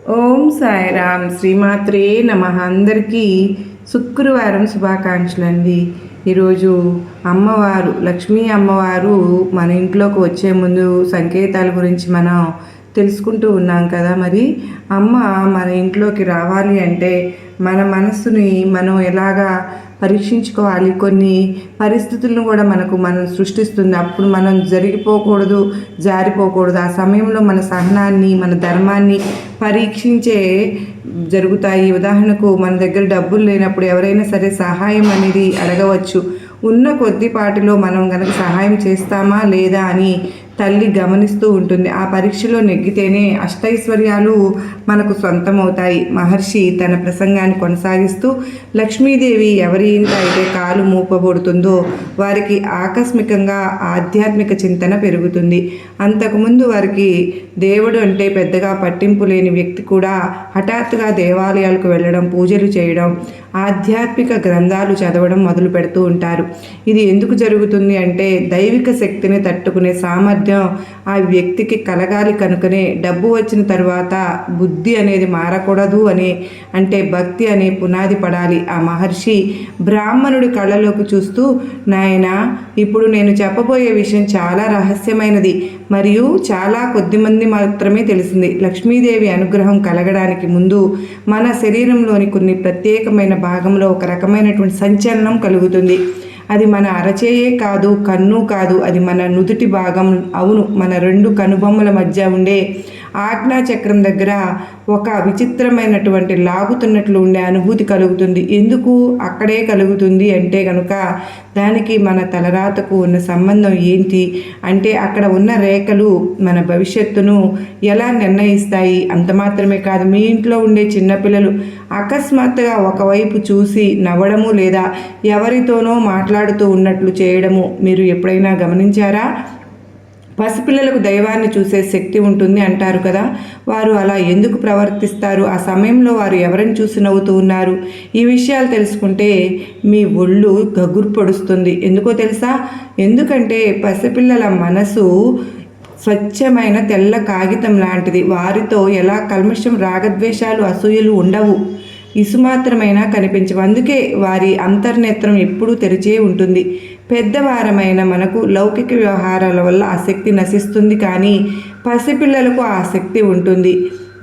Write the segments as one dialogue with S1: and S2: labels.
S1: ఓం సాయిరామ్ శ్రీమాత్రే నమః. అందరికీ శుక్రవారం శుభాకాంక్షలు అండి. ఈరోజు అమ్మవారు లక్ష్మీ అమ్మవారు మన ఇంట్లోకి వచ్చే ముందు సంకేతాల గురించి మనం తెలుసుకుంటూ ఉన్నాం కదా. మరి అమ్మ మన ఇంట్లోకి రావాలి అంటే మన మనస్సుని మనం ఎలాగా పరీక్షించుకోవాలి. కొన్ని పరిస్థితులను కూడా మనం సృష్టిస్తుంది. అప్పుడు మనం జరిగిపోకూడదు, జారిపోకూడదు. ఆ సమయంలో మన సహనాన్ని, మన ధర్మాన్ని పరీక్షించే జరుగుతాయి. ఉదాహరణకు మన దగ్గర డబ్బులు లేనప్పుడు ఎవరైనా సరే సహాయం అనేది అడగవచ్చు. ఉన్న కొద్దిపాటిలో మనం కనుక సహాయం చేస్తామా లేదా అని తల్లి గమనిస్తూ ఉంటుంది. ఆ పరీక్షలో నెగ్గితేనే అష్టైశ్వర్యాలు మనకు సొంతమవుతాయి. మహర్షి తన ప్రసంగాన్ని కొనసాగిస్తూ, లక్ష్మీదేవి ఎవరి ఇంట అయితే కాలు మూపబడుతుందో వారికి ఆకస్మికంగా ఆధ్యాత్మిక చింతన పెరుగుతుంది. అంతకుముందు వారికి దేవుడు అంటే పెద్దగా పట్టింపు లేని వ్యక్తి కూడా హఠాత్తుగా దేవాలయాలకు వెళ్ళడం, పూజలు చేయడం, ఆధ్యాత్మిక గ్రంథాలు చదవడం మొదలు పెడుతూ ఉంటారు. ఇది ఎందుకు జరుగుతుంది అంటే దైవిక శక్తిని తట్టుకునే సామర్థ్యం ఆ వ్యక్తికి కలగాలి. కనుకనే డబ్బు వచ్చిన తర్వాత బుద్ధి అనేది మారకూడదు అంటే భక్తి అనే పునాది పడాలి. ఆ మహర్షి బ్రాహ్మణుడి కళ్ళలోకి చూస్తూ, నాయనా, ఇప్పుడు నేను చెప్పబోయే విషయం చాలా రహస్యమైనది మరియు చాలా కొద్దిమంది మాత్రమే తెలిసింది. లక్ష్మీదేవి అనుగ్రహం కలగడానికి ముందు మన శరీరంలోని కొన్ని ప్రత్యేకమైన భాగంలో ఒక రకమైనటువంటి సంచలనం కలుగుతుంది. అది మన అరచేయే కాదు, కన్ను కాదు, అది మన నుదుటి భాగం. అవును, మన రెండు కనుబొమ్మల మధ్య ఉండే ఆజ్ఞాచక్రం దగ్గర ఒక విచిత్రమైనటువంటి లాగుతున్నట్లు ఉండే అనుభూతి కలుగుతుంది. ఎందుకు అక్కడే కలుగుతుంది అంటే కనుక దానికి మన తలరాతకు ఉన్న సంబంధం ఏంటి అంటే అక్కడ ఉన్న రేఖలు మన భవిష్యత్తును ఎలా నిర్ణయిస్తాయి. అంత మాత్రమే కాదు, మీ ఇంట్లో ఉండే చిన్నపిల్లలు అకస్మాత్తుగా ఒకవైపు చూసి నవ్వడము లేదా ఎవరితోనో మాట్లాడుతూ ఉన్నట్లు చేయడము మీరు ఎప్పుడైనా గమనించారా? పసిపిల్లలకు దైవాన్ని చూసే శక్తి ఉంటుంది అంటారు కదా. వారు అలా ఎందుకు ప్రవర్తిస్తారు? ఆ సమయంలో వారు ఎవరిని చూసి నవ్వుతూ ఉన్నారు? ఈ విషయాలు తెలుసుకుంటే మీ ఒళ్ళు గగురు పొడుస్తుంది. ఎందుకో తెలుసా? ఎందుకంటే పసిపిల్లల మనసు స్వచ్ఛమైన తెల్ల కాగితం లాంటిది. వారితో ఎలా కల్మషం, రాగద్వేషాలు, అసూయలు ఉండవు. ఇసుమాత్రమైనా కనిపించవు. అందుకే వారి అంతర్నేత్రం ఎప్పుడూ తెరిచే ఉంటుంది. పెద్దవారమైన మనకు లౌకిక వ్యవహారాల వల్ల ఆసక్తి నశిస్తుంది, కానీ పసిపిల్లలకు ఆసక్తి ఉంటుంది.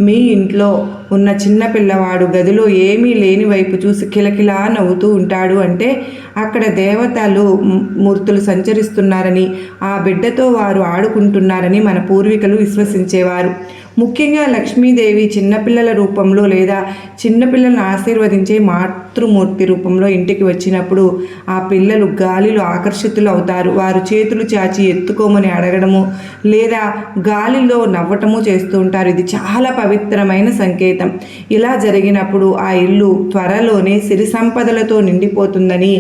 S1: మీ ఇంట్లో ఉన్న చిన్న పిల్లవాడు గదిలో ఏమీ లేని వైపు చూసి కిలకిలా నవ్వుతూ ఉంటాడు అంటే అక్కడ దేవతలు మూర్తులు సంచరిస్తున్నారని, ఆ బిడ్డతో వారు ఆడుకుంటున్నారని మన పూర్వీకులు విశ్వసించేవారు. ముఖ్యంగా లక్ష్మీదేవి చిన్నపిల్లల రూపంలో లేదా చిన్నపిల్లలను ఆశీర్వదించే మాతృమూర్తి రూపంలో ఇంటికి వచ్చినప్పుడు ఆ పిల్లలు గాలిలో ఆకర్షితులు అవుతారు. వారు చేతులు చాచి ఎత్తుకోమని అడగడము లేదా గాలిలో నవ్వటము చేస్తూ ఉంటారు. ఇది చాలా పవిత్రమైన సంకేతం. ఇలా జరిగినప్పుడు ఆ ఇల్లు త్వరలోనే సిరి సంపదలతో నిండిపోతుందని,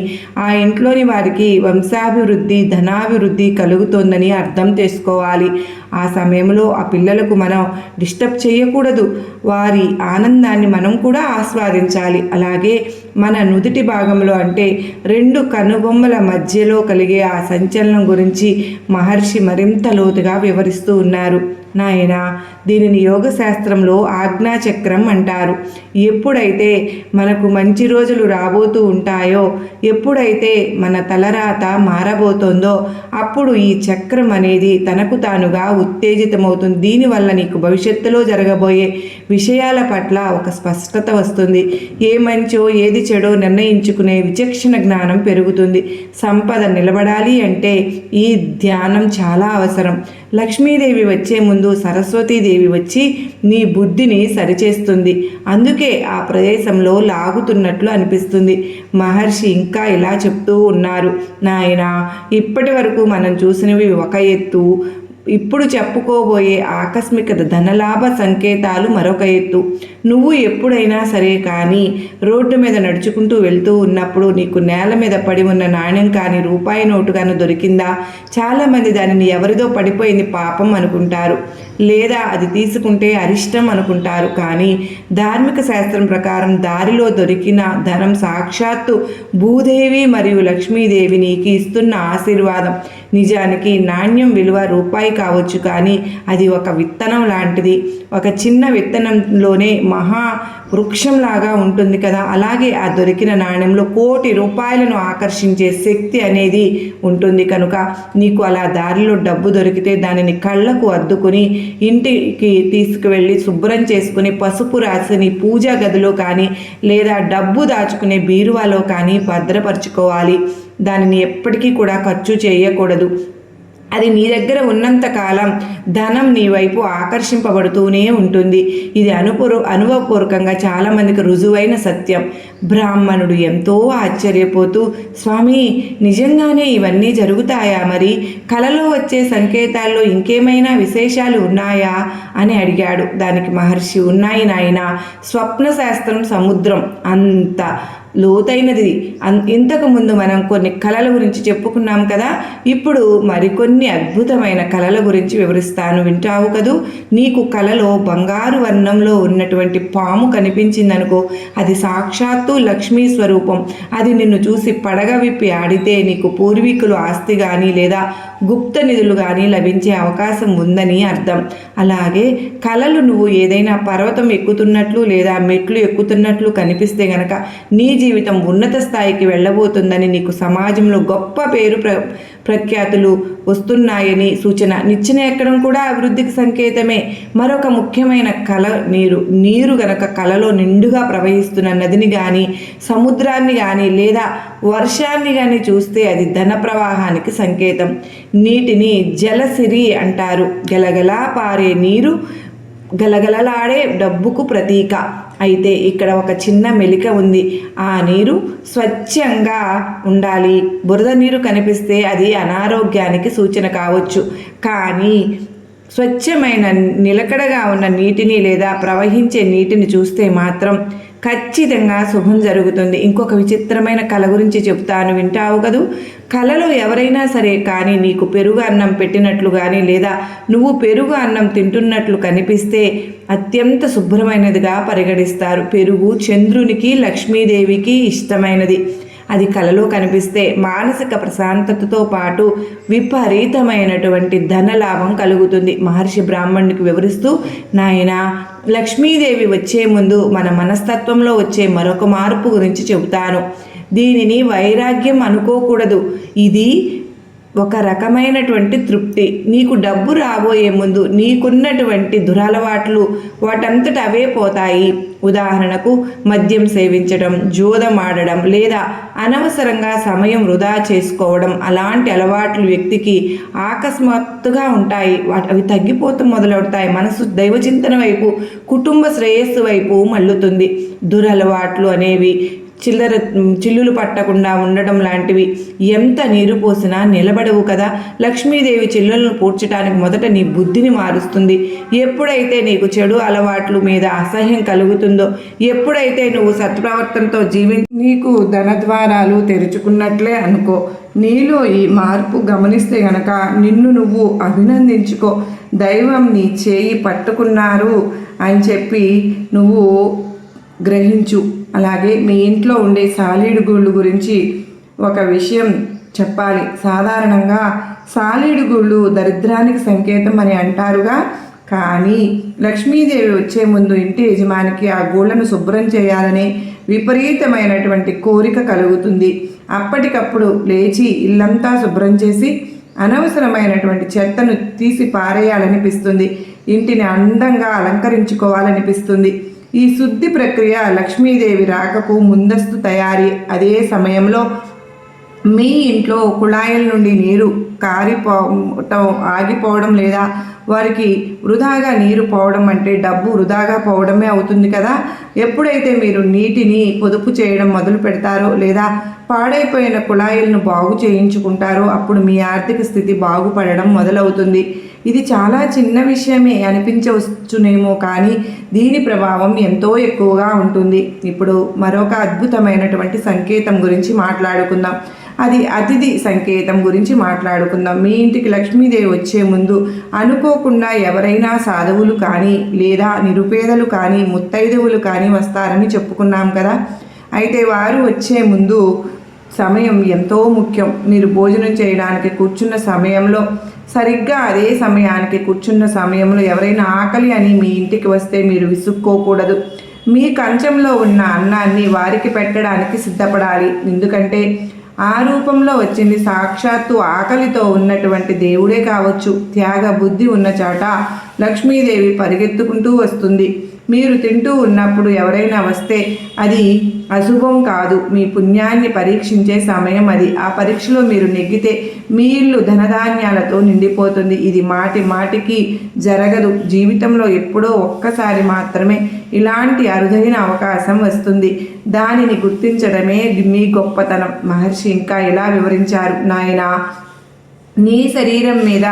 S1: ఆ ఇంట్లోని వారికి వంశాభివృద్ధి, ధనాభివృద్ధి కలుగుతోందని అర్థం చేసుకోవాలి. ఆ సమయంలో ఆ పిల్లలకు మనం డిస్టర్బ్ చేయకూడదు. వారి ఆనందాన్ని మనం కూడా ఆస్వాదించాలి. అలాగే మన నుదుటి భాగంలో అంటే రెండు కనుబొమ్మల మధ్యలో కలిగే ఆ సంచలనం గురించి మహర్షి మరింత లోతుగా వివరిస్తూ ఉన్నారు. నాయనా, దీనిని యోగశాస్త్రంలో ఆజ్ఞాచక్రం అంటారు. ఎప్పుడైతే మనకు మంచి రోజులు రాబోతూ ఉంటాయో, ఎప్పుడైతే మన తలరాత మారబోతోందో అప్పుడు ఈ చక్రం అనేది తనకు తానుగా ఉత్తేజితమవుతుంది. దీనివల్ల నీకు భవిష్యత్తులో జరగబోయే విషయాల పట్ల ఒక స్పష్టత వస్తుంది. ఏ మంచో ఏది చెడో నిర్ణయించుకునే విచక్షణ జ్ఞానం పెరుగుతుంది. సంపద నిలబడాలి అంటే ఈ ధ్యానం చాలా అవసరం. లక్ష్మీదేవి వచ్చే ముందు సరస్వతీదేవి వచ్చి నీ బుద్ధిని సరిచేస్తుంది. అందుకే ఆ ప్రదేశంలో లాగుతున్నట్లు అనిపిస్తుంది. మహర్షి ఇంకా ఇలా చెప్తూ ఉన్నారు, నాయనా, ఇప్పటి వరకు మనం చూసినవి ఒక ఎత్తు, ఇప్పుడు చెప్పుకోబోయే ఆకస్మిక ధనలాభ సంకేతాలు మరొక ఎత్తు. నువ్వు ఎప్పుడైనా సరే కానీ రోడ్డు మీద నడుచుకుంటూ వెళ్తూ ఉన్నప్పుడు నీకు నేల మీద పడి ఉన్న నాణ్యం కానీ రూపాయి నోటు కానీ దొరికిందా? చాలామంది దానిని ఎవరిదో పడిపోయింది పాపం అనుకుంటారు, లేదా అది తీసుకుంటే అరిష్టం అనుకుంటారు. కానీ ధార్మిక శాస్త్రం ప్రకారం దారిలో దొరికిన ధనం సాక్షాత్తు భూదేవి మరియు లక్ష్మీదేవి నీకు ఇస్తున్న ఆశీర్వాదం. నిజానికి నాణ్యం విలువ రూపాయి కావచ్చు, కానీ అది ఒక విత్తనం లాంటిది. ఒక చిన్న విత్తనంలోనే మహా వృక్షంలాగా ఉంటుంది కదా. అలాగే ఆ దొరికిన నాణ్యంలో కోటి రూపాయలను ఆకర్షించే శక్తి అనేది ఉంటుంది. కనుక నీకు అలా దారిలో డబ్బు దొరికితే దానిని కళ్ళకు అద్దుకుని ఇంటికి తీసుకువెళ్ళి శుభ్రం చేసుకుని పసుపు రాసిని పూజా గదిలో కానీ లేదా డబ్బు దాచుకునే బీరువాలో కానీ భద్రపరచుకోవాలి. దానిని ఎప్పటికీ కూడా ఖర్చు చేయకూడదు. అది నీ దగ్గర ఉన్నంతకాలం ధనం నీ వైపు ఆకర్షింపబడుతూనే ఉంటుంది. ఇది అనుభవపూర్వకంగా చాలామందికి రుజువైన సత్యం. బ్రాహ్మణుడు ఎంతో ఆశ్చర్యపోతూ, స్వామి, నిజంగానే ఇవన్నీ జరుగుతాయా? మరి కలలో వచ్చే సంకేతాల్లో ఇంకేమైనా విశేషాలు ఉన్నాయా అని అడిగాడు. దానికి మహర్షి, ఉన్నాయి నాయన. స్వప్న శాస్త్రం సముద్రం అంత లోతైనది. ఇంతకుముందు మనం కొన్ని కళల గురించి చెప్పుకున్నాం కదా. ఇప్పుడు మరికొన్ని అద్భుతమైన కళల గురించి వివరిస్తాను, వింటావు కదూ. నీకు కళలో బంగారు వర్ణంలో ఉన్నటువంటి పాము కనిపించిందనుకో, అది సాక్షాత్తు లక్ష్మీ స్వరూపం. అది నిన్ను చూసి పడగ విప్పి ఆడితే నీకు పూర్వీకులు ఆస్తి కానీ లేదా గుప్త నిధులు కానీ లభించే అవకాశం ఉందని అర్థం. అలాగే కళలు నువ్వు ఏదైనా పర్వతం ఎక్కుతున్నట్లు లేదా మెట్లు ఎక్కుతున్నట్లు కనిపిస్తే గనక నీ జీవితం ఉన్నత స్థాయికి వెళ్ళబోతుందని, నీకు సమాజంలో గొప్ప పేరు ప్రఖ్యాతులు వస్తున్నాయని సూచన. నిచ్చెన ఎక్కడం కూడా అభివృద్ధికి సంకేతమే. మరొక ముఖ్యమైన కళ నీరు. నీరు గనక కళలో నిండుగా ప్రవహిస్తున్న నదిని కానీ సముద్రాన్ని కానీ లేదా వర్షాన్ని కానీ చూస్తే అది ధన ప్రవాహానికి సంకేతం. నీటిని జలసిరి అంటారు. గలగలా పారే నీరు గలగలలాడే డబ్బుకు ప్రతీక. అయితే ఇక్కడ ఒక చిన్న మెలిక ఉంది. ఆ నీరు స్వచ్ఛంగా ఉండాలి. బురద నీరు కనిపిస్తే అది అనారోగ్యానికి సూచన కావచ్చు. కానీ స్వచ్ఛమైన నిలకడగా ఉన్న నీటిని లేదా ప్రవహించే నీటిని చూస్తే మాత్రం ఖచ్చితంగా శుభం జరుగుతుంది. ఇంకొక విచిత్రమైన కళ గురించి చెప్తాను, వింటావు కదూ. కళలో ఎవరైనా సరే కానీ నీకు పెరుగు అన్నం పెట్టినట్లు కానీ లేదా నువ్వు పెరుగు అన్నం తింటున్నట్లు కనిపిస్తే అత్యంత శుభ్రమైనదిగా పరిగణిస్తారు. పెరుగు చంద్రునికి లక్ష్మీదేవికి ఇష్టమైనది. అది కలలో కనిపిస్తే మానసిక ప్రశాంతతతో పాటు విపరీతమైనటువంటి ధనలాభం కలుగుతుంది. మహర్షి బ్రాహ్మణునికి వివరిస్తూ, నాయనా, లక్ష్మీదేవి వచ్చే ముందు మన మనస్తత్వంలో వచ్చే మరొక మార్పు గురించి చెబుతాను. దీనిని వైరాగ్యం అనుకోకూడదు. ఇది ఒక రకమైనటువంటి తృప్తి. నీకు డబ్బు రాబోయే ముందు నీకున్నటువంటి దురలవాట్లు వాటంతట అవే పోతాయి. ఉదాహరణకు మద్యం సేవించడం, జూదం ఆడడం లేదా అనవసరంగా సమయం వృధా చేసుకోవడం. అలాంటి అలవాట్లు వ్యక్తికి అకస్మాత్తుగా ఉంటాయి. అవి తగ్గిపోతూ మొదలవుతాయి. మనసు దైవచింతన వైపు, కుటుంబ శ్రేయస్సు వైపు మళ్ళుతుంది. దురలవాట్లు అనేవి చిల్లులు పట్టకుండా ఉండడం లాంటివి. ఎంత నీరు పోసినా నిలబడవు కదా. లక్ష్మీదేవి చిల్లులను పూడ్చడానికి మొదట నీ బుద్ధిని మారుస్తుంది. ఎప్పుడైతే నీకు చెడు అలవాట్ల మీద అసహ్యం కలుగుతుందో, ఎప్పుడైతే నువ్వు సత్ప్రవర్తనతో నీకు ధనద్వారాలు తెరుచుకున్నట్లే అనుకో. నీలో ఈ మార్పు గమనిస్తే గనక నిన్ను నువ్వు అభినందించుకో. దైవం నీ చేయి పట్టుకున్నారు అని చెప్పి నువ్వు గ్రహించు. అలాగే మీ ఇంట్లో ఉండే సాలీడుగూళ్ళు గురించి ఒక విషయం చెప్పాలి. సాధారణంగా సాలీడుగూళ్ళు దరిద్రానికి సంకేతం అని అంటారుగా, కానీ లక్ష్మీదేవి వచ్చే ముందు ఇంటి యజమానికి ఆ గూళ్ళను శుభ్రం చేయాలని విపరీతమైనటువంటి కోరిక కలుగుతుంది. అప్పటికప్పుడు లేచి ఇల్లంతా శుభ్రం చేసి అనవసరమైనటువంటి చెత్తను తీసి పారేయాలనిపిస్తుంది. ఇంటిని అందంగా అలంకరించుకోవాలనిపిస్తుంది. ఈ శుద్ధి ప్రక్రియ లక్ష్మీదేవి రాకకు ముందస్తు తయారీ. అదే సమయంలో మీ ఇంట్లో కుళాయిల నుండి నీరు కారిపోవటం ఆగిపోవడం లేదా వారికి వృధాగా నీరు పోవడం అంటే డబ్బు వృధాగా పోవడమే అవుతుంది కదా. ఎప్పుడైతే మీరు నీటిని పొదుపు చేయడం మొదలు పెడతారో లేదా పాడైపోయిన కుళాయిలను బాగు చేయించుకుంటారో అప్పుడు మీ ఆర్థిక స్థితి బాగుపడడం మొదలవుతుంది. ఇది చాలా చిన్న విషయమే అనిపించవచ్చునేమో, కానీ దీని ప్రభావం ఎంతో ఎక్కువగా ఉంటుంది. ఇప్పుడు మరొక అద్భుతమైనటువంటి సంకేతం గురించి మాట్లాడుకుందాం. అది అతిథి సంకేతం గురించి మాట్లాడుకుందాం. మీ ఇంటికి లక్ష్మీదేవి వచ్చే ముందు అనుకోకుండా ఎవరైనా సాధువులు కానీ లేదా నిరుపేదలు కానీ ముత్తైదువులు కానీ వస్తారని చెప్పుకున్నాం కదా. అయితే వారు వచ్చే ముందు సమయం ఎంతో ముఖ్యం. మీరు భోజనం చేయడానికి కూర్చున్న సమయంలో సరిగ్గా అదే సమయానికి కూర్చున్న సమయంలో ఎవరైనా ఆకలి అని మీ ఇంటికి వస్తే మీరు విసుక్కోకూడదు. మీ కంచంలో ఉన్న అన్నాన్ని వారికి పెట్టడానికి సిద్ధపడాలి. ఎందుకంటే ఆ రూపంలో వచ్చింది సాక్షాత్తు ఆకలితో ఉన్నటువంటి దేవుడే కావచ్చు. త్యాగ బుద్ధి ఉన్న చాట లక్ష్మీదేవి పరిగెత్తుకుంటూ వస్తుంది. మీరు తింటూ ఉన్నప్పుడు ఎవరైనా వస్తే అది అశుభం కాదు, మీ పుణ్యాన్ని పరీక్షించే సమయం అది. ఆ పరీక్షలో మీరు నెగ్గితే మీ ఇల్లు ధనధాన్యాలతో నిండిపోతుంది. ఇది మాటి మాటికి జరగదు. జీవితంలో ఎప్పుడో ఒక్కసారి మాత్రమే ఇలాంటి అరుదైన అవకాశం వస్తుంది. దానిని గుర్తించడమే మీ గొప్పతనం. మహర్షి ఇంకా ఇలా వివరించారు. నాయనా, నీ శరీరం మీద,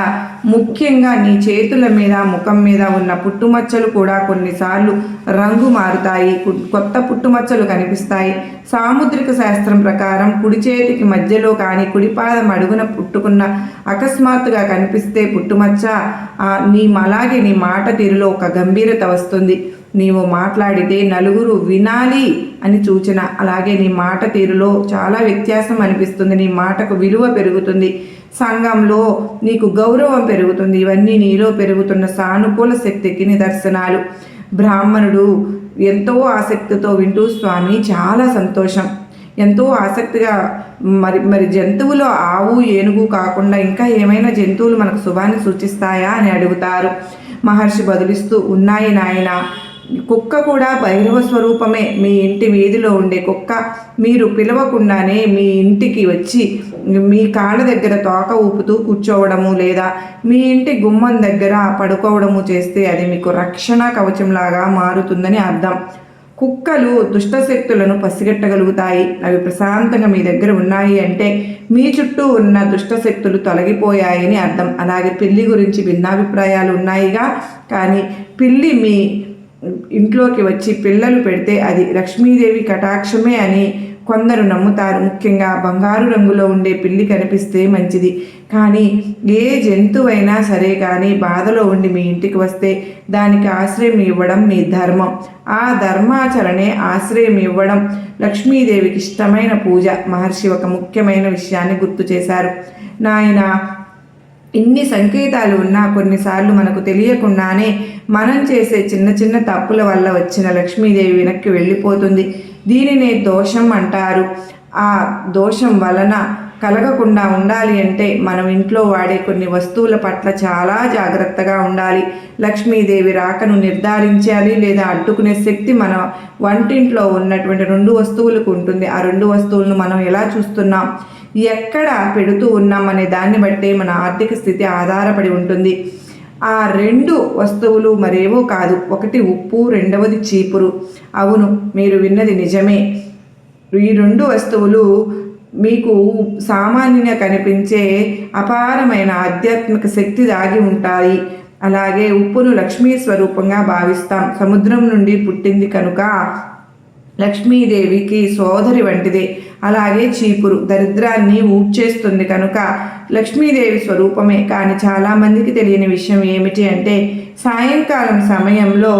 S1: ముఖ్యంగా నీ చేతుల మీద, ముఖం మీద ఉన్న పుట్టుమచ్చలు కూడా కొన్నిసార్లు రంగు మారుతాయి. కొత్త పుట్టుమచ్చలు కనిపిస్తాయి. సాముద్రిక శాస్త్రం ప్రకారం కుడి చేతికి మధ్యలో కానీ కుడిపాదం అడుగున పుట్టుకున్న అకస్మాత్తుగా కనిపిస్తే పుట్టుమచ్చ, అలాగే నీ మాట తీరులో ఒక గంభీరత వస్తుంది. నీవు మాట్లాడితే నలుగురు వినాలి అని సూచన. అలాగే నీ మాట తీరులో చాలా వ్యత్యాసం అనిపిస్తుంది. నీ మాటకు విలువ పెరుగుతుంది. సంఘంలో నీకు గౌరవం పెరుగుతుంది. ఇవన్నీ నీలో పెరుగుతున్న సానుకూల శక్తికి నిదర్శనాలు. బ్రాహ్మణుడు ఎంతో ఆసక్తితో వింటూ, స్వామి చాలా సంతోషం, ఎంతో ఆసక్తిగా, మరి జంతువులో ఆవు ఏనుగు కాకుండా ఇంకా ఏమైనా జంతువులు మనకు శుభాన్ని సూచిస్తాయా అని అడుగుతారు. మహర్షి బదులిస్తూ, ఉన్నాయి నాయన, కుక్క కూడా భైరవ స్వరూపమే. మీ ఇంటి వీధిలో ఉండే కుక్క మీరు పిలవకుండానే మీ ఇంటికి వచ్చి మీ కాళ్ళ దగ్గర తోక ఊపుతూ కూర్చోవడము లేదా మీ ఇంటి గుమ్మం దగ్గర పడుకోవడము చేస్తే అది మీకు రక్షణ కవచంలాగా మారుతుందని అర్థం. కుక్కలు దుష్టశక్తులను పసిగట్టగలుగుతాయి. అవి ప్రశాంతంగా మీ దగ్గర ఉన్నాయి అంటే మీ చుట్టూ ఉన్న దుష్టశక్తులు తొలగిపోయాయని అర్థం. అలాగే పిల్లి గురించి భిన్నాభిప్రాయాలు ఉన్నాయిగా, కానీ పిల్లి మీ ఇంట్లోకి వచ్చి పిల్లలు పెడితే అది లక్ష్మీదేవి కటాక్షమే అని కొందరు నమ్ముతారు. ముఖ్యంగా బంగారు రంగులో ఉండే పిల్లి కనిపిస్తే మంచిది. కానీ ఏ జంతువైనా సరే కానీ బాధలో ఉండి మీ ఇంటికి వస్తే దానికి ఆశ్రయం ఇవ్వడం మీ ధర్మం. ఆ ధర్మాచరణే ఆశ్రయం ఇవ్వడం లక్ష్మీదేవికి ఇష్టమైన పూజ. మహర్షి ఒక ముఖ్యమైన విషయాన్ని గుర్తు చేశారు. నాయన, ఇన్ని సంకేతాలు ఉన్నా కొన్నిసార్లు మనకు తెలియకుండానే మనం చేసే చిన్న చిన్న తప్పుల వల్ల వచ్చిన లక్ష్మీదేవి వెనక్కి వెళ్ళిపోతుంది. దీనినే దోషం అంటారు. ఆ దోషం వలన కలగకుండా ఉండాలి అంటే మనం ఇంట్లో వాడే కొన్ని వస్తువుల పట్ల చాలా జాగ్రత్తగా ఉండాలి. లక్ష్మీదేవి రాకను నిర్ధారించాలి లేదా అడ్డుకునే శక్తి మన వంటింట్లో ఉన్నటువంటి 2 వస్తువులకు ఉంటుంది. ఆ 2 వస్తువులను మనం ఎలా చూస్తున్నాం, ఎక్కడ పెడుతూ ఉన్నాం అనే దాన్ని బట్టే మన ఆర్థిక స్థితి ఆధారపడి ఉంటుంది. ఆ 2 వస్తువులు మరేవో కాదు. ఒకటి ఉప్పు, రెండవది చీపురు. అవును, మీరు విన్నది నిజమే. ఈ 2 వస్తువులు మీకు సామాన్యంగా కనిపించే అపారమైన ఆధ్యాత్మిక శక్తి దాగి ఉంటాయి. అలాగే ఉప్పును లక్ష్మీ స్వరూపంగా భావిస్తాం. సముద్రం నుండి పుట్టింది కనుక లక్ష్మీదేవికి సోదరి వంటిదే. అలాగే చీపురు దరిద్రాన్ని ఊడ్చేస్తుంది కనుక లక్ష్మీదేవి స్వరూపమే. కానీ చాలామందికి తెలియని విషయం ఏమిటి అంటే సాయంకాలం సమయంలో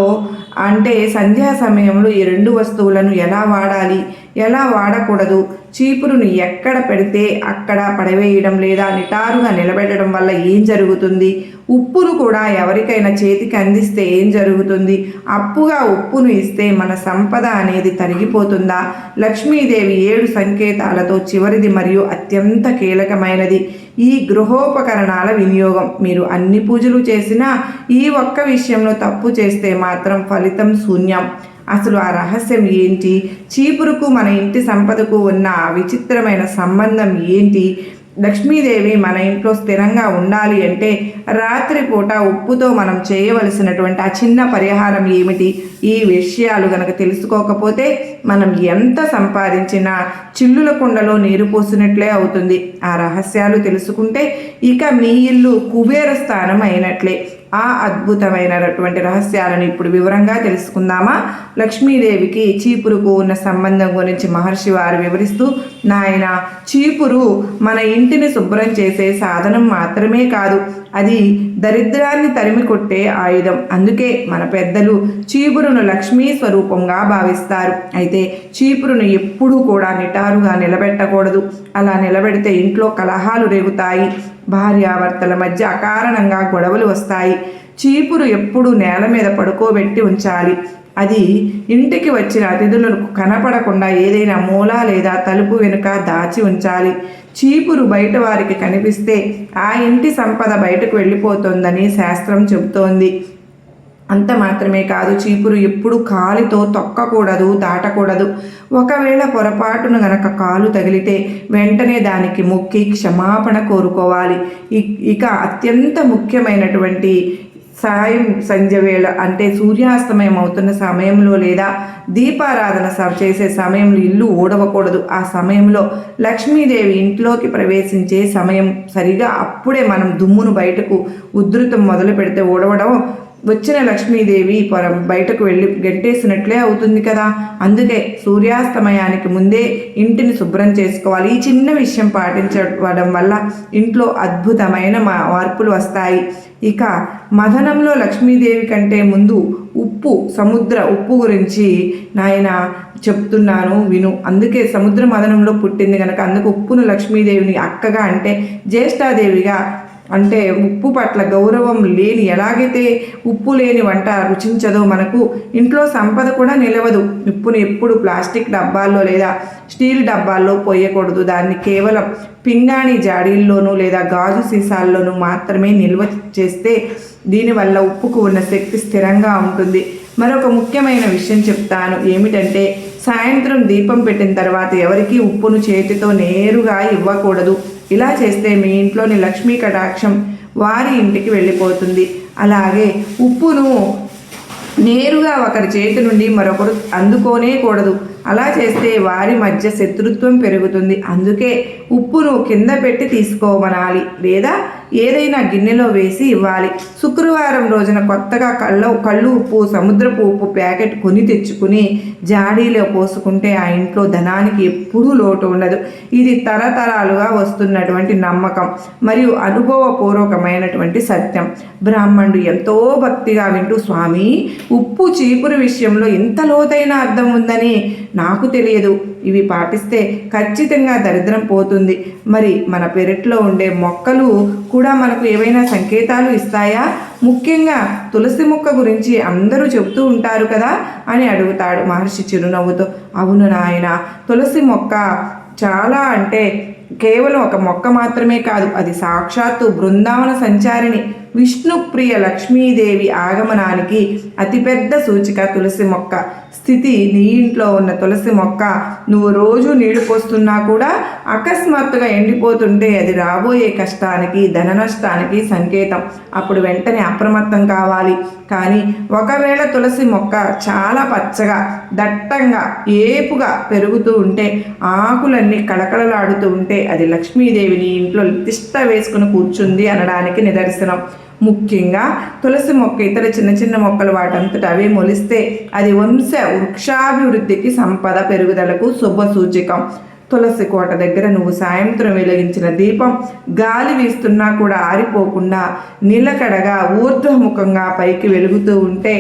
S1: అంటే సంధ్యా సమయంలో ఈ 2 వస్తువులను ఎలా వాడాలి, ఎలా వాడకూడదు, చీపురును ఎక్కడ పెడితే అక్కడ పడవేయడం లేదా నిటారుగా నిలబెట్టడం వల్ల ఏం జరుగుతుంది, ఉప్పును కూడా ఎవరికైనా చేతికి అందిస్తే ఏం జరుగుతుంది, అప్పుగా ఉప్పును ఇస్తే మన సంపద అనేది తరిగిపోతుందా, లక్ష్మీదేవి 7 సంకేతాలతో చివరిది మరియు అత్యంత కీలకమైనది ఈ గృహోపకరణాల వినియోగం. మీరు అన్ని పూజలు చేసినా ఈ ఒక్క విషయంలో తప్పు చేస్తే మాత్రం ఫలితం శూన్యం. అసలు ఆ రహస్యం ఏంటి? చీపురుకు మన ఇంటి సంపదకు ఉన్న విచిత్రమైన సంబంధం ఏంటి? లక్ష్మీదేవి మన ఇంట్లో స్థిరంగా ఉండాలి అంటే రాత్రిపూట ఉప్పుతో మనం చేయవలసినటువంటి ఆ చిన్న పరిహారం ఏమిటి? ఈ విషయాలు కనుక తెలుసుకోకపోతే మనం ఎంత సంపాదించినా చిల్లుల కుండలో నీరు పోసినట్లే అవుతుంది. ఆ రహస్యాలు తెలుసుకుంటే ఇక మీ ఇల్లు కుబేర స్థానం అయినట్లే. ఆ అద్భుతమైనటువంటి రహస్యాలను ఇప్పుడు వివరంగా తెలుసుకుందామా? లక్ష్మీదేవికి చీపురుకు ఉన్న సంబంధం గురించి మహర్షి వారు వివరిస్తూ, నాయన, చీపురు మన ఇంటిని శుభ్రం చేసే సాధనం మాత్రమే కాదు, అది దరిద్రాన్ని తరిమి కొట్టే ఆయుధం. అందుకే మన పెద్దలు చీపురును లక్ష్మీ స్వరూపంగా భావిస్తారు. అయితే చీపురును ఎప్పుడూ కూడా నిటారుగా నిలబెట్టకూడదు. అలా నిలబెడితే ఇంట్లో కలహాలు రేగుతాయి, భార్యాభర్తల మధ్య అకారణంగా గొడవలు వస్తాయి. చీపురు ఎప్పుడూ నేల మీద పడుకోబెట్టి ఉంచాలి. అది ఇంటికి వచ్చిన అతిథులకు కనపడకుండా ఏదైనా మూల లేదా తలుపు వెనుక దాచి ఉంచాలి. చీపురు బయట వారికి కనిపిస్తే ఆ ఇంటి సంపద బయటకు వెళ్ళిపోతుందని శాస్త్రం చెబుతోంది. అంత మాత్రమే కాదు, చీపురు ఎప్పుడు కాలితో తొక్కకూడదు, దాటకూడదు. ఒకవేళ పొరపాటును గనక కాలు తగిలితే వెంటనే దానికి మొక్కి క్షమాపణ కోరుకోవాలి. ఇక అత్యంత ముఖ్యమైనటువంటి సంధ్య వేళ, అంటే సూర్యాస్తమయం అవుతున్న సమయంలో లేదా దీపారాధన చేసే సమయంలో ఇల్లు ఊడవకూడదు. ఆ సమయంలో లక్ష్మీదేవి ఇంట్లోకి ప్రవేశించే సమయం. సరిగా అప్పుడే మనం దుమ్మును బయటకు ఉధృతం మొదలు పెడితే ఊడవడం వచ్చిన లక్ష్మీదేవి బయటకు వెళ్ళి గెంటేసినట్లే అవుతుంది కదా. అందుకే సూర్యాస్తమయానికి ముందే ఇంటిని శుభ్రం చేసుకోవాలి. ఈ చిన్న విషయం పాటించడం వల్ల ఇంట్లో అద్భుతమైన మార్పులు వస్తాయి. ఇక మథనంలో లక్ష్మీదేవి కంటే ముందు సముద్ర ఉప్పు గురించి నాయన చెప్తున్నాను విను. అందుకే సముద్ర మథనంలో పుట్టింది కనుక అందుకు ఉప్పును లక్ష్మీదేవిని అక్కగా, అంటే జ్యేష్ఠాదేవిగా, అంటే ఉప్పు పట్ల గౌరవం లేని, ఎలాగైతే ఉప్పు లేని వంట రుచించదో మనకు ఇంట్లో సంపద కూడా నిలవదు. ఉప్పును ఎప్పుడు ప్లాస్టిక్ డబ్బాల్లో లేదా స్టీల్ డబ్బాల్లో పోయకూడదు. దాన్ని కేవలం పింగాణి జాడీల్లోనూ లేదా గాజు సీసాల్లోనూ మాత్రమే నిల్వ చేస్తే దీనివల్ల ఉప్పుకు ఉన్న శక్తి స్థిరంగా ఉంటుంది. మరొక ముఖ్యమైన విషయం చెప్తాను, ఏమిటంటే సాయంత్రం దీపం పెట్టిన తర్వాత ఎవరికీ ఉప్పును చేతితో నేరుగా ఇవ్వకూడదు. ఇలా చేస్తే మీ ఇంట్లోని లక్ష్మీ కటాక్షం వారి ఇంటికి వెళ్ళిపోతుంది. అలాగే ఉప్పును నేరుగా ఒకరి చేతి నుండి మరొకరు అందుకోనే కూడదు. అలా చేస్తే వారి మధ్య శత్రుత్వం పెరుగుతుంది. అందుకే ఉప్పును కింద పెట్టి తీసుకోమనాలి లేదా ఏదైనా గిన్నెలో వేసి ఇవ్వాలి. శుక్రవారం రోజున కొత్తగా కళ్ళు ఉప్పు, సముద్రపు ఉప్పు ప్యాకెట్ కొని తెచ్చుకుని జాడీలో పోసుకుంటే ఆ ఇంట్లో ధనానికి ఎప్పుడూ లోటు ఉండదు. ఇది తరతరాలుగా వస్తున్నటువంటి నమ్మకం మరియు అనుభవపూర్వకమైనటువంటి సత్యం. బ్రాహ్మణుడు ఎంతో భక్తిగా వింటూ, స్వామి, ఉప్పు చీపురు విషయంలో ఇంత లోతైన అర్థం ఉందని నాకు తెలియదు. ఇవి పాటిస్తే ఖచ్చితంగా దరిద్రం పోతుంది. మరి మన పెరట్లో ఉండే మొక్కలు కూడా మనకు ఏవైనా సంకేతాలు ఇస్తాయా? ముఖ్యంగా తులసి మొక్క గురించి అందరూ చెబుతూ ఉంటారు కదా అని అడుగుతాడు మహర్షి చిరునవ్వుతో. అవును నాయన, తులసి మొక్క చాలా, అంటే కేవలం ఒక మొక్క మాత్రమే కాదు, అది సాక్షాత్తు బృందావన సంచారిణి, విష్ణుప్రియ లక్ష్మీదేవి ఆగమనానికి అతిపెద్ద సూచిక తులసి మొక్క స్థితి. నీ ఇంట్లో ఉన్న తులసి మొక్క నువ్వు రోజు నీళ్లు పోస్తున్నా కూడా అకస్మాత్తుగా ఎండిపోతుంటే అది రాబోయే కష్టానికి, ధన నష్టానికి సంకేతం. అప్పుడు వెంటనే అప్రమత్తం కావాలి. కానీ ఒకవేళ తులసి మొక్క చాలా పచ్చగా, దట్టంగా, ఏపుగా పెరుగుతూ ఉంటే, ఆకులన్నీ కళకళలాడుతూ ఉంటే అది లక్ష్మీదేవిని ఇంట్లో తిష్ట వేసుకుని కూర్చుంది అనడానికి నిదర్శనం. ముఖ్యంగా తులసి మొక్క ఇతర చిన్న చిన్న మొక్కలు వాటంతట అవే మొలిస్తే అది వృక్షాభివృద్ధికి, సంపద పెరుగుదలకు శుభ సూచకం. తులసి కోట దగ్గర నువ్వు సాయంత్రం వెలిగించిన దీపం గాలి వీస్తున్నా కూడా ఆరిపోకుండా నిలకడగా ఊర్ధ్వముఖంగా పైకి వెలుగుతూ ఉంటే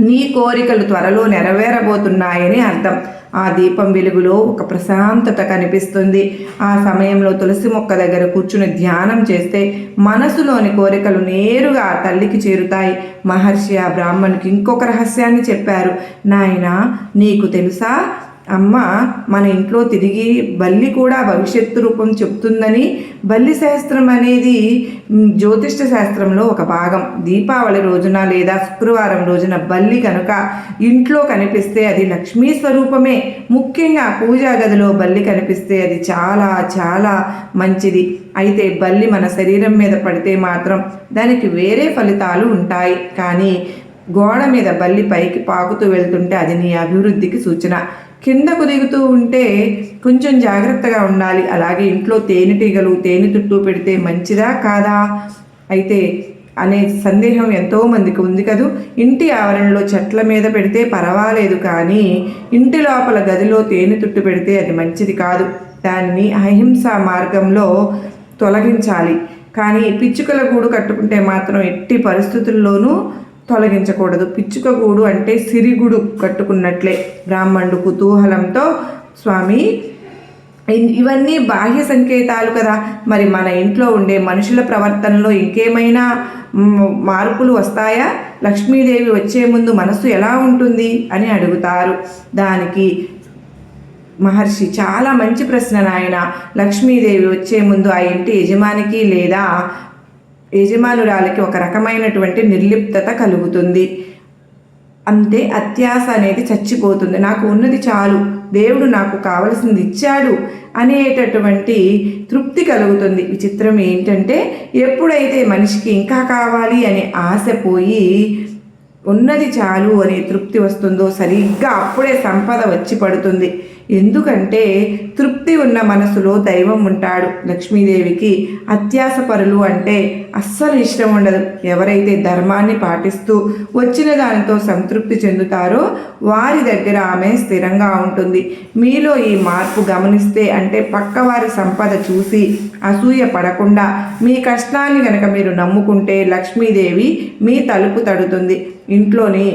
S1: నీ కోరికలు త్వరలో నెరవేరబోతున్నాయని అర్థం. ఆ దీపం వెలుగులో ఒక ప్రశాంతత కనిపిస్తుంది. ఆ సమయంలో తులసి మొక్క దగ్గర కూర్చుని ధ్యానం చేస్తే మనసులోని కోరికలు నేరుగా ఆ తల్లికి చేరుతాయి. మహర్షి ఆ బ్రాహ్మణునికి ఇంకొక రహస్యాన్ని చెప్పారు. నాయనా, నీకు తెలుసా, అమ్మ మన ఇంట్లో తిరిగి బల్లి కూడా భవిష్యత్తు రూపం చెప్తుందని. బల్లి శాస్త్రం అనేది జ్యోతిష్ట శాస్త్రంలో ఒక భాగం. దీపావళి రోజున లేదా శుక్రవారం రోజున బల్లి కనుక ఇంట్లో కనిపిస్తే అది లక్ష్మీ స్వరూపమే. ముఖ్యంగా పూజా గదిలో బల్లి కనిపిస్తే అది చాలా చాలా మంచిది. అయితే బల్లి మన శరీరం మీద పడితే మాత్రం దానికి వేరే ఫలితాలు ఉంటాయి. కానీ గోడ మీద బల్లి పైకి పాకుతూ వెళ్తుంటే అది నీ అభివృద్ధికి సూచన. కిందకు దిగుతూ ఉంటే కొంచెం జాగ్రత్తగా ఉండాలి. అలాగే ఇంట్లో తేనెటీగలు తేనె తుట్టు పెడితే మంచిదా కాదా? అయితే అనే సందేహం ఎంతోమందికి ఉంది కదూ. ఇంటి ఆవరణలో చెట్ల మీద పెడితే పర్వాలేదు, కానీ ఇంటి లోపల గదిలో తేనె తుట్టు పెడితే అది మంచిది కాదు. దానిని అహింస మార్గంలో తొలగించాలి. కానీ పిచ్చుకల గూడు కట్టుకుంటే మాత్రం ఎట్టి పరిస్థితుల్లోనూ తొలగించకూడదు. పిచ్చుక గూడు అంటే సిరిగుడు కట్టుకున్నట్లే. బ్రాహ్మణుడు కుతూహలంతో, స్వామి ఇవన్నీ బాహ్య సంకేతాలు కదా, మరి మన ఇంట్లో ఉండే మనుషుల ప్రవర్తనలో ఇంకేమైనా మార్పులు వస్తాయా? లక్ష్మీదేవి వచ్చే ముందు మనసు ఎలా ఉంటుంది అని అడుగుతారు. దానికి మహర్షి, చాలా మంచి ప్రశ్న నాయన. లక్ష్మీదేవి వచ్చే ముందు ఆ ఇంటి యజమానికి లేదా యజమానురాలికి ఒక రకమైనటువంటి నిర్లిప్తత కలుగుతుంది. అంతే, అత్యాశ అనేది చచ్చిపోతుంది. నాకు ఉన్నది చాలు, దేవుడు నాకు కావలసింది ఇచ్చాడు అనేటటువంటి తృప్తి కలుగుతుంది. విచిత్రం ఏంటంటే, ఎప్పుడైతే మనిషికి ఇంకా కావాలి అనే ఆశ పోయి ఉన్నది చాలు అనే తృప్తి వస్తుందో సరిగ్గా అప్పుడే సంపద వచ్చి పడుతుంది. ఎందుకంటే తృప్తి ఉన్న మనసులో దైవం ఉంటాడు. లక్ష్మీదేవికి అత్యాసపరులు అంటే అస్సలు ఇష్టం ఉండదు. ఎవరైతే ధర్మాన్ని పాటిస్తూ వచ్చిన దానితో సంతృప్తి చెందుతారో వారి దగ్గర ఆమె స్థిరంగా ఉంటుంది. మీలో ఈ మార్పు గమనిస్తే, అంటే పక్కవారి సంపద చూసి అసూయ పడకుండా మీ కష్టాన్ని గనక మీరు నమ్ముకుంటే లక్ష్మీదేవి మీ తలుపు తడుతుంది. ఇంట్లోని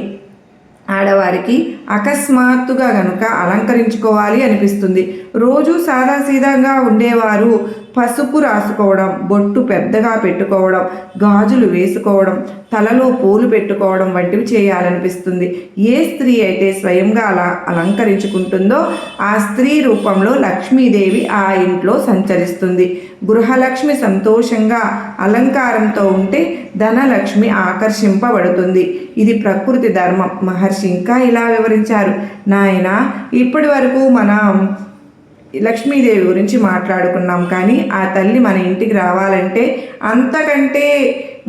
S1: ఆడవారికి అకస్మాత్తుగా గనుక అలంకరించుకోవాలి అనిపిస్తుంది. రోజు సాదాసీదాగా ఉండేవారు పసుపు రాసుకోవడం, బొట్టు పెద్దగా పెట్టుకోవడం, గాజులు వేసుకోవడం, తలలో పూలు పెట్టుకోవడం వంటివి చేయాలనిపిస్తుంది. ఏ స్త్రీ అయితే స్వయంగా అలా అలంకరించుకుంటుందో ఆ స్త్రీ రూపంలో లక్ష్మీదేవి ఆ ఇంట్లో సంచరిస్తుంది. గృహలక్ష్మి సంతోషంగా అలంకారంతో ఉంటే ధనలక్ష్మి ఆకర్షింపబడుతుంది. ఇది ప్రకృతి ధర్మం. మహర్షి ఇంకా ఇలా వివరించారు. నాయన, ఇప్పటి వరకు మనం లక్ష్మీదేవి గురించి మాట్లాడుకున్నాం, కానీ ఆ తల్లి మన ఇంటికి రావాలంటే అంతకంటే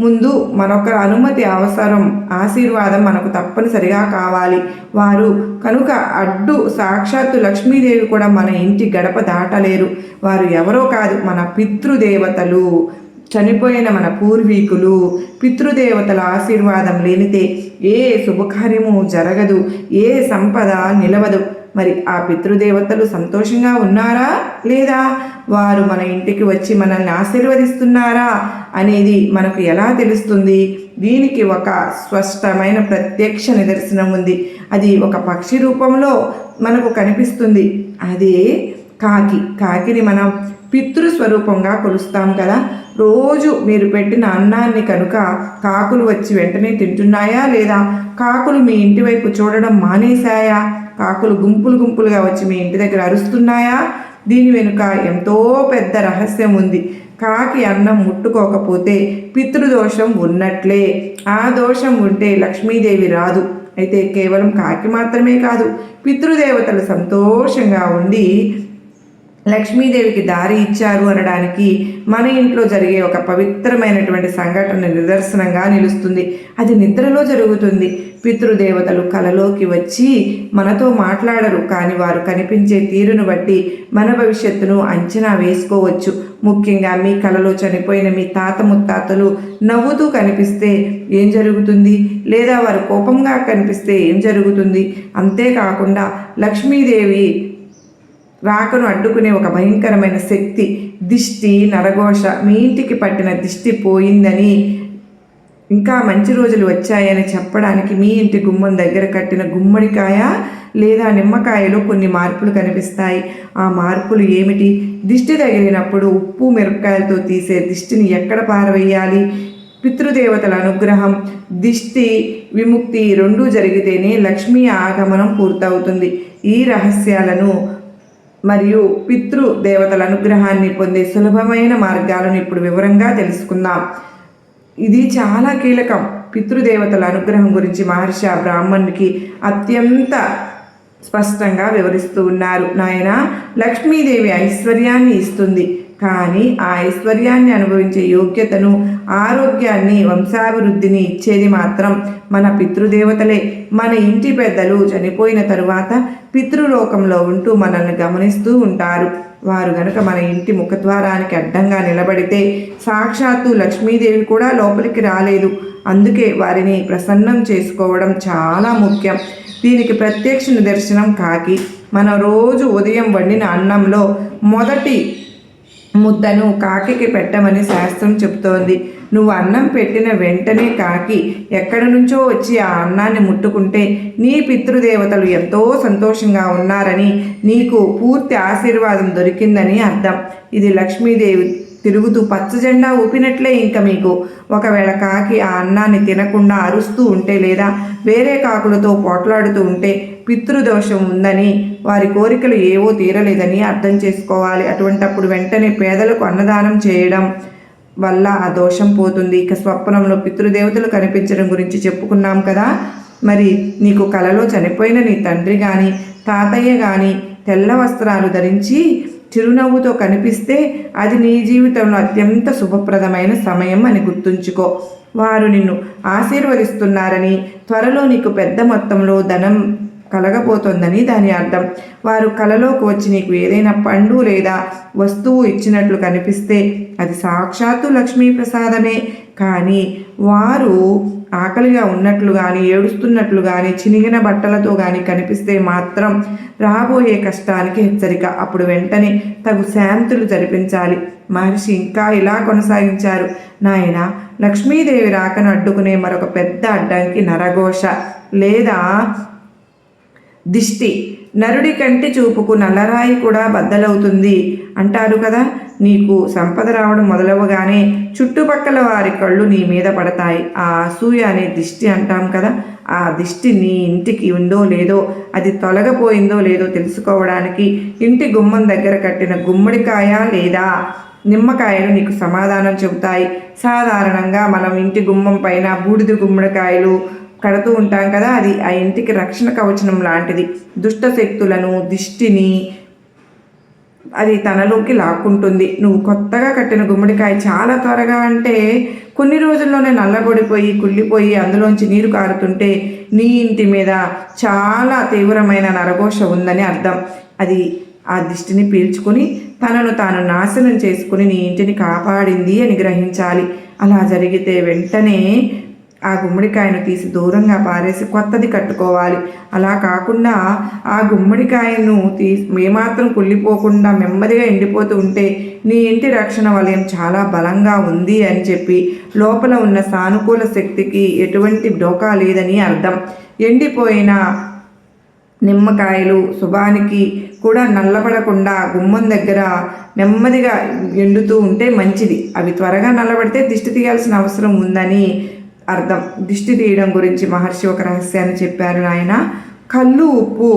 S1: ముందు మనొక అనుమతి అవసరం. ఆశీర్వాదం మనకు తప్పనిసరిగా కావాలి. వారు కనుక అడ్డు సాక్షాత్తు లక్ష్మీదేవి కూడా మన ఇంటి గడప దాటలేరు. వారు ఎవరో కాదు, మన పితృదేవతలు. చనిపోయిన మన పూర్వీకులు. పితృదేవతల ఆశీర్వాదం లేనిదే ఏ శుభకార్యము జరగదు, ఏ సంపద నిలవదు. మరి ఆ పితృదేవతలు సంతోషంగా ఉన్నారా లేదా, వారు మన ఇంటికి వచ్చి మనల్ని ఆశీర్వదిస్తున్నారా అనేది మనకు ఎలా తెలుస్తుంది? దీనికి ఒక స్పష్టమైన ప్రత్యక్ష నిదర్శనం ఉంది. అది ఒక పక్షి రూపంలో మనకు కనిపిస్తుంది. అదే కాకి. కాకిని మనం పితృస్వరూపంగా కొలుస్తాం కదా. రోజు మీరు పెట్టిన అన్నాన్ని కనుక కాకులు వచ్చి వెంటనే తింటున్నాయా లేదా? కాకులు మీ ఇంటి వైపు చూడడం మానేశాయా? కాకులు గుంపులు గుంపులుగా వచ్చి మీ ఇంటి దగ్గర అరుస్తున్నాయా? దీని వెనుక ఎంతో పెద్ద రహస్యం ఉంది. కాకి అన్నం ముట్టుకోకపోతే పితృదోషం ఉన్నట్లే. ఆ దోషం ఉంటే లక్ష్మీదేవి రాదు. అయితే కేవలం కాకి మాత్రమే కాదు, పితృదేవతలు సంతోషంగా ఉండి లక్ష్మీదేవికి దారి ఇచ్చారు అనడానికి మన ఇంట్లో జరిగే ఒక పవిత్రమైనటువంటి సంఘటన నిదర్శనంగా నిలుస్తుంది. అది నిద్రలో జరుగుతుంది. పితృదేవతలు కలలోకి వచ్చి మనతో మాట్లాడరు, కానీ వారు కనిపించే తీరును బట్టి మన భవిష్యత్తును అంచనా వేసుకోవచ్చు. ముఖ్యంగా మీ కలలో చనిపోయిన మీ తాత ముత్తాతలు నవ్వుతూ కనిపిస్తే ఏం జరుగుతుంది, లేదా వారు కోపంగా కనిపిస్తే ఏం జరుగుతుంది? అంతేకాకుండా లక్ష్మీదేవి రాకను అడ్డుకునే ఒక భయంకరమైన శక్తి దిష్టి, నరఘోష. మీ ఇంటికి పట్టిన దిష్టి పోయిందని, ఇంకా మంచి రోజులు వచ్చాయని చెప్పడానికి మీ ఇంటి గుమ్మం దగ్గర కట్టిన గుమ్మడికాయ లేదా నిమ్మకాయలో కొన్ని మార్పులు కనిపిస్తాయి. ఆ మార్పులు ఏమిటి? దిష్టి తగిలినప్పుడు ఉప్పు మిరపకాయలతో తీసే దిష్టిని ఎక్కడ పారవేయాలి? పితృదేవతల అనుగ్రహం, దిష్టి విముక్తి రెండూ జరిగితేనే లక్ష్మీ ఆగమనం పూర్తవుతుంది. ఈ రహస్యాలను మరియు పితృదేవతల అనుగ్రహాన్ని పొందే సులభమైన మార్గాలను ఇప్పుడు వివరంగా తెలుసుకుందాం. ఇది చాలా కీలకం. పితృదేవతల అనుగ్రహం గురించి మహర్షి ఆ బ్రాహ్మణునికి అత్యంత స్పష్టంగా వివరిస్తూ ఉన్నారు. నాయన, లక్ష్మీదేవి ఐశ్వర్యాన్ని ఇస్తుంది, కానీ ఆ ఐశ్వర్యాన్ని అనుభవించే యోగ్యతను, ఆరోగ్యాన్ని, వంశాభివృద్ధిని ఇచ్చేది మాత్రం మన పితృదేవతలే. మన ఇంటి పెద్దలు చనిపోయిన తరువాత పితృలోకంలో ఉంటూ మనల్ని గమనిస్తూ ఉంటారు. వారు గనక మన ఇంటి ముఖద్వారానికి అడ్డంగా నిలబడితే సాక్షాత్తు లక్ష్మీదేవి కూడా లోపలికి రాలేదు. అందుకే వారిని ప్రసన్నం చేసుకోవడం చాలా ముఖ్యం. దీనికి ప్రత్యక్ష నిదర్శనం కాకి. మనం రోజు ఉదయం వండిన అన్నంలో మొదటి ముద్దను కాకికి పెట్టమని శాస్త్రం చెబుతోంది. నువ్వు అన్నం పెట్టిన వెంటనే కాకి ఎక్కడి నుంచో వచ్చి ఆ అన్నాన్ని ముట్టుకుంటే నీ పితృదేవతలు ఎంతో సంతోషంగా ఉన్నారని, నీకు పూర్తి ఆశీర్వాదం దొరికిందని అర్థం. ఇది లక్ష్మీదేవి తిరుగుతూ పచ్చజెండా ఊపినట్లే. ఇంకా మీకు ఒకవేళ కాకి ఆ అన్నాన్ని తినకుండా అరుస్తూ ఉంటే లేదా వేరే కాకులతో పోట్లాడుతూ ఉంటే పితృదోషం ఉందని, వారి కోరికలు ఏవో తీరలేదని అర్థం చేసుకోవాలి. అటువంటప్పుడు వెంటనే పేదలకు అన్నదానం చేయడం వల్ల ఆ దోషం పోతుంది. ఇక స్వప్నంలో పితృదేవతలు కనిపించడం గురించి చెప్పుకున్నాం కదా. మరి నీకు కలలో చనిపోయిన నీ తండ్రి కానీ తాతయ్య కానీ తెల్ల వస్త్రాలు ధరించి చిరునవ్వుతో కనిపిస్తే అది నీ జీవితంలో అత్యంత శుభప్రదమైన సమయం అని గుర్తుంచుకో. వారు నిన్ను ఆశీర్వదిస్తున్నారని, త్వరలో నీకు పెద్ద మొత్తంలో ధనం కలగబోతోందని దాని అర్థం. వారు కలలోకి వచ్చి నీకు ఏదైనా పండు లేదా వస్తువు ఇచ్చినట్లు కనిపిస్తే అది సాక్షాత్తు లక్ష్మీ ప్రసాదమే. కానీ వారు ఆకలిగా ఉన్నట్లు కానీ ఏడుస్తున్నట్లు కానీ చినిగిన బట్టలతో కానీ కనిపిస్తే మాత్రం రాబోయే కష్టానికి హెచ్చరిక. అప్పుడు వెంటనే తగు శాంతులు జరిపించాలి. మహర్షి ఇంకా ఇలా కొనసాగించారు. నాయన, లక్ష్మీదేవి రాకను అడ్డుకునే మరొక పెద్ద అడ్డంకి నరఘోష లేదా దిష్టి. నరుడి కంటి చూపుకు నల్లరాయి కూడా బద్దలవుతుంది అంటారు కదా. నీకు సంపద రావడం మొదలవగానే చుట్టుపక్కల వారి కళ్ళు నీ మీద పడతాయి. ఆ అసూయ అనే దిష్టి అంటాం కదా. ఆ దిష్టి నీ ఇంటికి ఉందో లేదో, అది తొలగపోయిందో లేదో తెలుసుకోవడానికి ఇంటి గుమ్మం దగ్గర కట్టిన గుమ్మడికాయ లేదా నిమ్మకాయలు నీకు సమాధానం చెబుతాయి. సాధారణంగా మనం ఇంటి గుమ్మం పైన బూడిద గుమ్మడికాయలు కడుతూ ఉంటాం కదా. అది ఆ ఇంటికి రక్షణ కవచం లాంటిది. దుష్ట శక్తులను, దిష్టిని అది తనలోకి లాక్కుంటుంది. నువ్వు కొత్తగా కట్టిన గుమ్మడికాయ చాలా త్వరగా, అంటే కొన్ని రోజుల్లోనే నల్లబడిపోయి కుళ్ళిపోయి అందులోంచి నీరు కారుతుంటే నీ ఇంటి మీద చాలా తీవ్రమైన నరఘోష ఉందని అర్థం. అది ఆ దిష్టిని పీల్చుకుని తనను తాను నాశనం చేసుకుని నీ ఇంటిని కాపాడింది అని గ్రహించాలి. అలా జరిగితే వెంటనే ఆ గుమ్మడికాయను తీసి దూరంగా పారేసి కొత్తది కట్టుకోవాలి. అలా కాకుండా ఆ గుమ్మడికాయను ఏమాత్రం కుళ్ళిపోకుండా నెమ్మదిగా ఎండిపోతూ ఉంటే నీ ఇంటి రక్షణ వలయం చాలా బలంగా ఉంది అని చెప్పి లోపల ఉన్న సానుకూల శక్తికి ఎటువంటి డోకా లేదని అర్థం. ఎండిపోయిన నిమ్మకాయలు శుభానికి కూడా నల్లబడకుండా గుమ్మం దగ్గర నెమ్మదిగా ఎండుతూ ఉంటే మంచిది. అవి త్వరగా నల్లబడితే దిష్టి తీయాల్సిన అవసరం ఉందని అర్థం. దిష్టి తీయడం గురించి మహర్షి ఒక రహస్యాన్ని చెప్పారు నాయన. కళ్ళు ఉప్పు,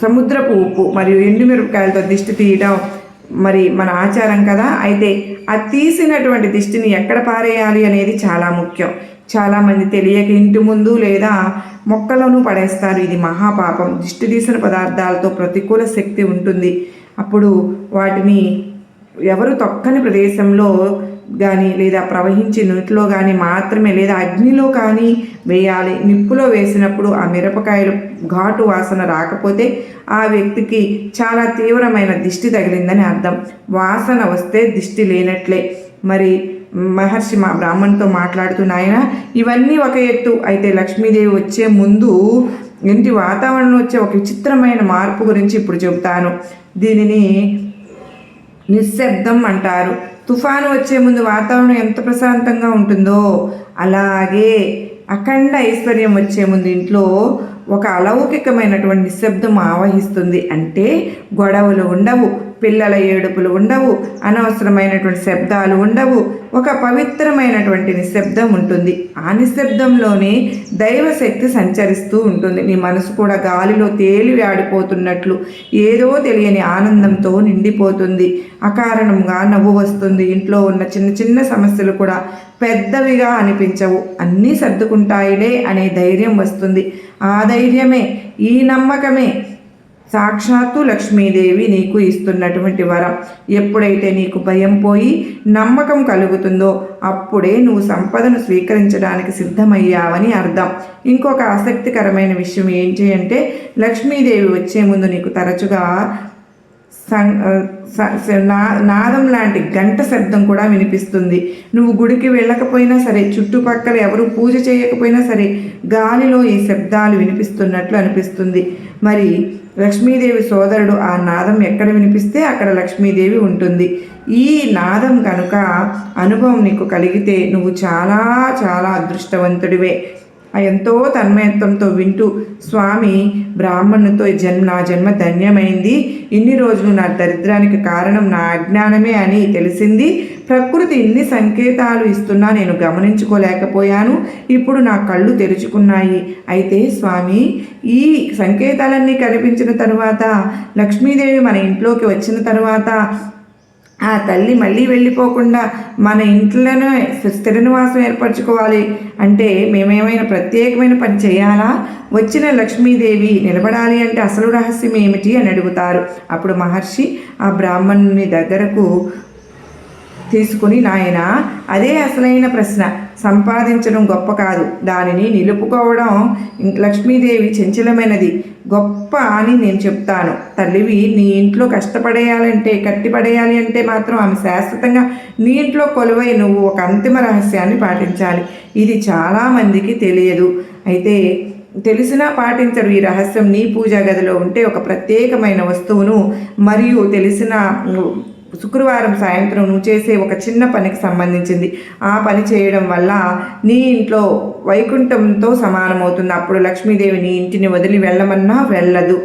S1: సముద్రపు ఉప్పు మరియు ఎండుమిరపకాయలతో దిష్టి తీయడం మరి మన ఆచారం కదా. అయితే ఆ తీసినటువంటి దిష్టిని ఎక్కడ పారేయాలి అనేది చాలా ముఖ్యం. చాలామంది తెలియక ఇంటి ముందు లేదా మొక్కలను పడేస్తారు. ఇది మహాపాపం. దిష్టి తీసిన పదార్థాలతో ప్రతికూల శక్తి ఉంటుంది. అప్పుడు వాటిని ఎవరు తొక్కని ప్రదేశంలో కానీ లేదా ప్రవహించే నీటిలో కానీ మాత్రమే లేదా అగ్నిలో కానీ వేయాలి. నిప్పులో వేసినప్పుడు ఆ మిరపకాయలు ఘాటు వాసన రాకపోతే ఆ వ్యక్తికి చాలా తీవ్రమైన దిష్టి తగిలిందని అర్థం. వాసన వస్తే దిష్టి లేనట్లే. మరి మహర్షి మా బ్రాహ్మణ్తో మాట్లాడుతున్నాయన, ఇవన్నీ ఒక ఎత్తు అయితే లక్ష్మీదేవి వచ్చే ముందు ఇంటి వాతావరణంలో వచ్చే ఒక విచిత్రమైన మార్పు గురించి ఇప్పుడు చెబుతాను. దీనిని నిశ్శబ్దం అంటారు. తుఫాను వచ్చే ముందు వాతావరణం ఎంత ప్రశాంతంగా ఉంటుందో అలాగే అఖండ ఐశ్వర్యం వచ్చే ముందు ఇంట్లో ఒక అలౌకికమైనటువంటి నిశ్శబ్దం ఆవహిస్తుంది. అంటే గొడవలు ఉండవు, పిల్లల ఏడుపులు ఉండవు, అనవసరమైనటువంటి శబ్దాలు ఉండవు. ఒక పవిత్రమైనటువంటి నిశ్శబ్దం ఉంటుంది. ఆ నిశ్శబ్దంలోనే దైవశక్తి సంచరిస్తూ ఉంటుంది. నీ మనసు కూడా గాలిలో తేలి ఆడిపోతున్నట్లు ఏదో తెలియని ఆనందంతో నిండిపోతుంది. అకారణంగా నవ్వు వస్తుంది. ఇంట్లో ఉన్న చిన్న చిన్న సమస్యలు కూడా పెద్దవిగా అనిపించవు. అన్నీ సర్దుకుంటాయిలే అనే ధైర్యం వస్తుంది. ఆ ధైర్యమే, ఈ నమ్మకమే సాక్షాత్తు లక్ష్మీదేవి నీకు ఇస్తున్నటువంటి వరం. ఎప్పుడైతే నీకు భయం పోయి నమ్మకం కలుగుతుందో అప్పుడే నువ్వు సంపదను స్వీకరించడానికి సిద్ధమయ్యావని అర్థం. ఇంకొక ఆసక్తికరమైన విషయం ఏంటి అంటే, లక్ష్మీదేవి వచ్చే ముందు నీకు తరచుగా నాదం లాంటి గంట శబ్దం కూడా వినిపిస్తుంది. నువ్వు గుడికి వెళ్ళకపోయినా సరే, చుట్టుపక్కల ఎవరు పూజ చేయకపోయినా సరే, గాలిలో ఈ శబ్దాలు వినిపిస్తున్నట్లు అనిపిస్తుంది. మరి లక్ష్మీదేవి సోదరుడు ఆ నాదం ఎక్కడ వినిపిస్తే అక్కడ లక్ష్మీదేవి ఉంటుంది. ఈ నాదం కనుక అనుభవం నీకు కలిగితే నువ్వు చాలా చాలా అదృష్టవంతుడివే. ఎంతో తన్మయత్వంతో వింటూ, స్వామి, బ్రాహ్మణునితో నా జన్మ ధన్యమైంది, ఇన్ని రోజులు నా దరిద్రానికి కారణం నా అజ్ఞానమే అని తెలిసింది, ప్రకృతి ఇన్ని సంకేతాలు ఇస్తున్నా నేను గమనించుకోలేకపోయాను, ఇప్పుడు నా కళ్ళు తెరుచుకున్నాయి. అయితే స్వామి, ఈ సంకేతాలన్నీ కనిపించిన తరువాత, లక్ష్మీదేవి మన ఇంట్లోకి వచ్చిన తర్వాత ఆ తల్లి మళ్ళీ వెళ్ళిపోకుండా మన ఇంట్లోనే స్థిర నివాసం ఏర్పరచుకోవాలి అంటే మేమేమైనా ప్రత్యేకమైన పని చేయాలా? వచ్చిన లక్ష్మీదేవి నిలబడాలి అంటే అసలు రహస్యం ఏమిటి అని అడుగుతారు. అప్పుడు మహర్షి ఆ బ్రాహ్మణుని దగ్గరకు తీసుకుని, నాయన, అదే అసలైన ప్రశ్న. సంపాదించడం గొప్ప కాదు, దానిని నిలుపుకోవడం లక్ష్మీదేవి చంచలమైనది గొప్ప అని నేను చెప్తాను. తల్లివి నీ ఇంట్లో కట్టిపడేయాలి అంటే మాత్రం ఆమె శాశ్వతంగా నీ ఇంట్లో కొలువై నువ్వు ఒక అంతిమ రహస్యాన్ని పాటించాలి. ఇది చాలామందికి తెలియదు. అయితే తెలిసినా పాటించరు ఈ రహస్యం. నీ పూజా గదిలో ఉంటే ఒక ప్రత్యేకమైన వస్తువును మరియు తెలిసిన శుక్రవారం సాయంత్రం నువ్వు చేసే ఒక చిన్న పనికి సంబంధించింది. ఆ పని చేయడం వల్ల నీ ఇంట్లో వైకుంఠంతో సమానమవుతుంది. అప్పుడు లక్ష్మీదేవి నీ ఇంటిని వదిలి వెళ్ళమన్నా వెళ్ళదు.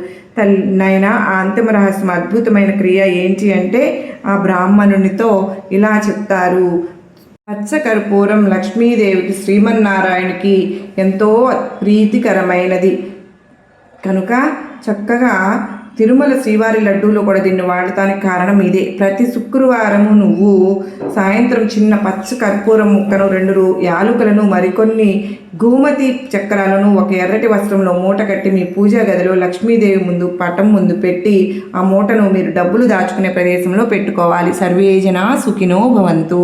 S1: నాయనా, ఆ అంతిమ రహస్యం, అద్భుతమైన క్రియ ఏంటి అంటే ఆ బ్రాహ్మణునితో ఇలా చెప్తారు. పచ్చకర్పూరం లక్ష్మీదేవికి, శ్రీమన్నారాయణకి ఎంతో ప్రీతికరమైనది కనుక చక్కగా తిరుమల శ్రీవారి లడ్డూలో కూడా దీన్ని వాడటానికి కారణం ఇదే. ప్రతి శుక్రవారము నువ్వు సాయంత్రం చిన్న పచ్చ కర్పూరం ముక్కను, 2 యాలుకలను, మరికొన్ని గోమతి చక్రాలను ఒక ఎర్రటి వస్త్రంలో మూట కట్టి మీ పూజా గదిలో లక్ష్మీదేవి ముందు పటం ముందు పెట్టి ఆ మూటను మీరు డబ్బులు దాచుకునే ప్రదేశంలో పెట్టుకోవాలి. సర్వే జనా సుఖినో భవంతు.